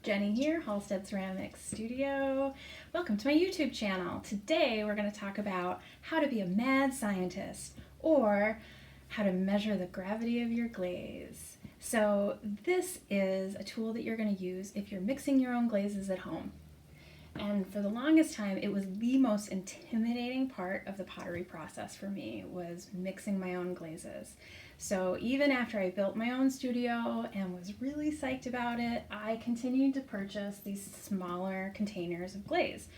Jenny here, Halstead Ceramics Studio. Welcome to my YouTube channel. Today we're going to talk about how to be a mad scientist, or how to measure the gravity of your glaze. So this is a tool that you're going to use if you're mixing your own glazes at home. And for the longest time, it was the most intimidating part of the pottery process for me, was mixing my own glazes. So even after I built my own studio and was really psyched about it, I continued to purchase these smaller containers of glaze,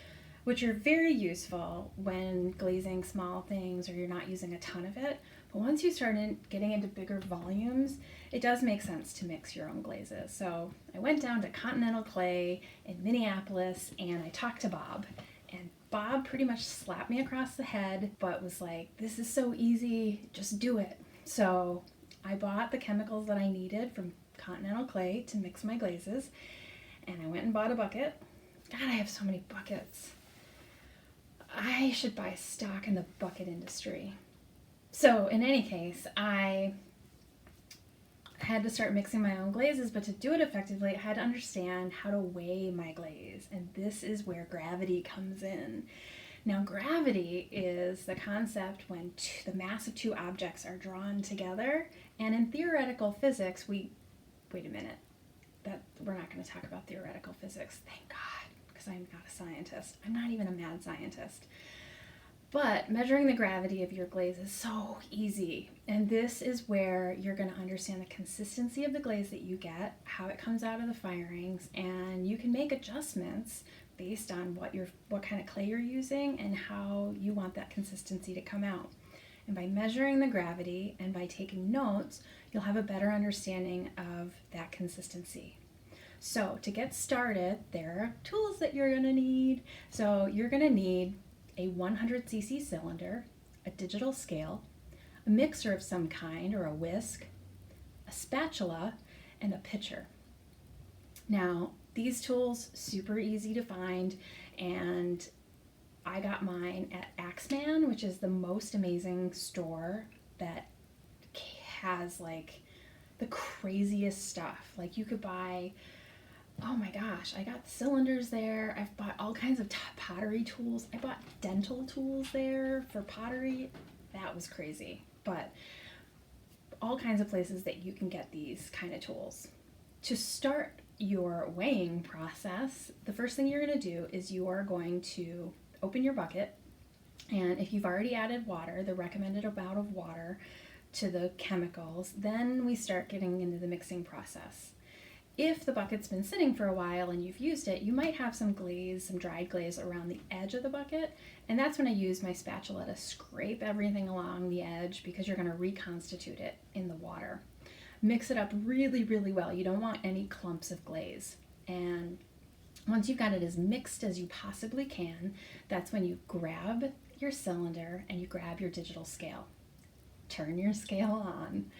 which are very useful when glazing small things or you're not using a ton of it. But once you start getting into bigger volumes, it does make sense to mix your own glazes. So I went down to Continental Clay in Minneapolis and I talked to Bob. And Bob pretty much slapped me across the head, but was like, "This is so easy, just do it." So I bought the chemicals that I needed from Continental Clay to mix my glazes, and I went and bought a bucket. God, I have so many buckets. I should buy stock in the bucket industry. So in any case, I had to start mixing my own glazes, but to do it effectively, I had to understand how to weigh my glaze, and this is where gravity comes in. Now, gravity is the concept when the mass of two objects are drawn together, and in theoretical physics, wait a minute, we're not going to talk about theoretical physics, thank God, because I'm not a scientist. I'm not even a mad scientist. But measuring the gravity of your glaze is so easy, and this is where you're going to understand the consistency of the glaze that you get, how it comes out of the firings, and you can make adjustments based on what kind of clay you're using and how you want that consistency to come out. And by measuring the gravity and by taking notes, you'll have a better understanding of that consistency. So to get started, there are tools that you're going to need. So you're going to need a 100cc cylinder, a digital scale, a mixer of some kind or a whisk, a spatula, and a pitcher. Now, these tools, super easy to find, and I got mine at Axeman, which is the most amazing store that has like the craziest stuff. Like you could buy, oh my gosh, I got cylinders there. I've bought all kinds of pottery tools. I bought dental tools there for pottery. That was crazy. But all kinds of places that you can get these kind of tools. To start your weighing process, the first thing you're going to do is you are going to open your bucket, and if you've already added water, the recommended amount of water to the chemicals, then we start getting into the mixing process. If the bucket's been sitting for a while and you've used it, you might have some glaze, some dried glaze around the edge of the bucket, and that's when I use my spatula to scrape everything along the edge, because you're going to reconstitute it in the water. Mix it up really, really well. You don't want any clumps of glaze. And once you've got it as mixed as you possibly can, that's when you grab your cylinder and you grab your digital scale. Turn your scale on,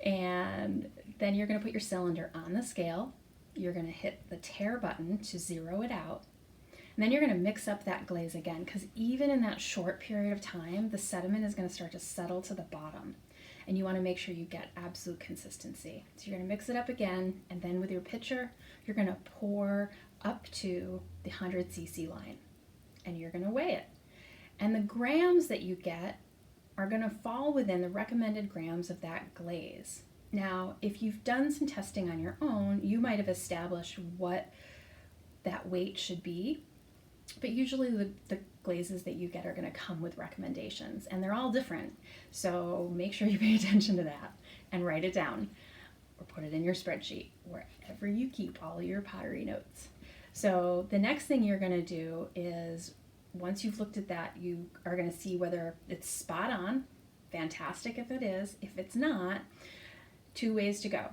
and then you're going to put your cylinder on the scale. You're going to hit the tare button to zero it out. And then you're going to mix up that glaze again, because even in that short period of time, the sediment is going to start to settle to the bottom. And you want to make sure you get absolute consistency. So you're going to mix it up again, and then with your pitcher, you're going to pour up to the 100cc line, and you're going to weigh it. And the grams that you get are going to fall within the recommended grams of that glaze. Now, if you've done some testing on your own, you might have established what that weight should be, but usually the glazes that you get are going to come with recommendations, and they're all different. So make sure you pay attention to that and write it down, or put it in your spreadsheet, wherever you keep all your pottery notes. So the next thing you're going to do is, once you've looked at that, you are going to see whether it's spot on. Fantastic if it is. If it's not, two ways to go.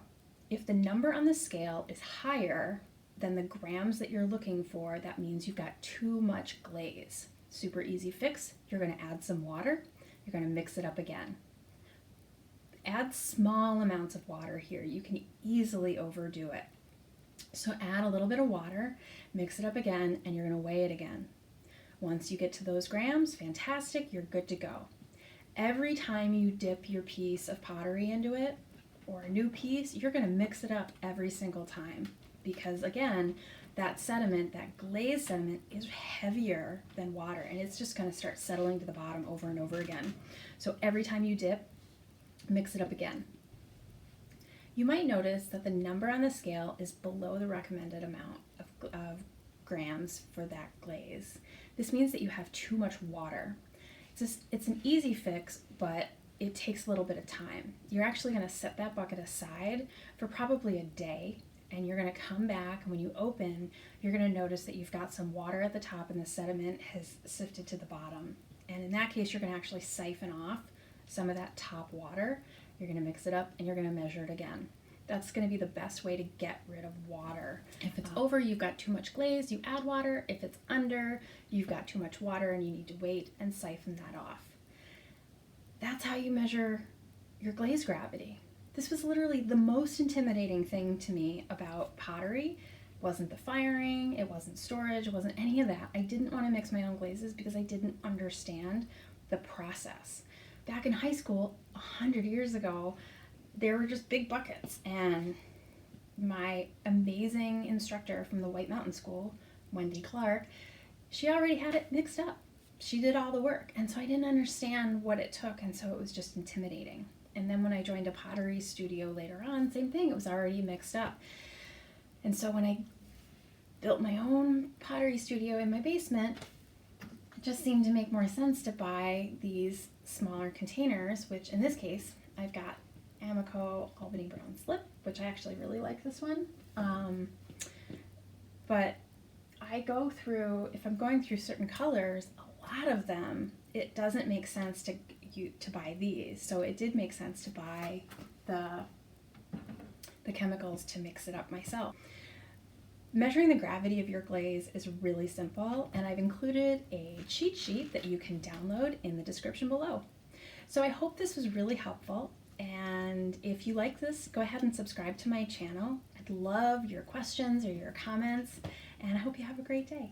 If the number on the scale is higher than the grams that you're looking for, that means you've got too much glaze. Super easy fix. You're going to add some water. You're going to mix it up again. Add small amounts of water here. You can easily overdo it. So add a little bit of water, mix it up again, and you're going to weigh it again. Once you get to those grams, fantastic, you're good to go. Every time you dip your piece of pottery into it, or a new piece, you're going to mix it up every single time. because again, that sediment, that glaze sediment, is heavier than water, and it's just going to start settling to the bottom over and over again. So every time you dip, mix it up again. You might notice that the number on the scale is below the recommended amount of grams for that glaze. This means that you have too much water. It's an easy fix, but it takes a little bit of time. You're actually going to set that bucket aside for probably a day, and you're going to come back, and when you open, you're going to notice that you've got some water at the top and the sediment has sifted to the bottom. And in that case, you're going to actually siphon off some of that top water. You're going to mix it up and you're going to measure it again. That's going to be the best way to get rid of water. If it's over, you've got too much glaze, you add water. If it's under, you've got too much water and you need to wait and siphon that off. That's how you measure your glaze gravity. This was literally the most intimidating thing to me about pottery. It wasn't the firing, it wasn't storage, it wasn't any of that. I didn't want to mix my own glazes because I didn't understand the process. Back in high school, 100 years ago, there were just big buckets, and my amazing instructor from the White Mountain School, Wendy Clark, she already had it mixed up. She did all the work, and so I didn't understand what it took, and so it was just intimidating. And then when I joined a pottery studio later on, same thing, it was already mixed up. And so when I built my own pottery studio in my basement, it just seemed to make more sense to buy these smaller containers, which in this case, I've got Amico Albany Brown Slip, which I actually really like this one. But I go through, if I'm going through certain colors, a lot of them, it doesn't make sense to buy these. So it did make sense to buy the chemicals to mix it up myself. Measuring the gravity of your glaze is really simple, and I've included a cheat sheet that you can download in the description below. So I hope this was really helpful, and if you like this, go ahead and subscribe to my channel. I'd love your questions or your comments, and I hope you have a great day.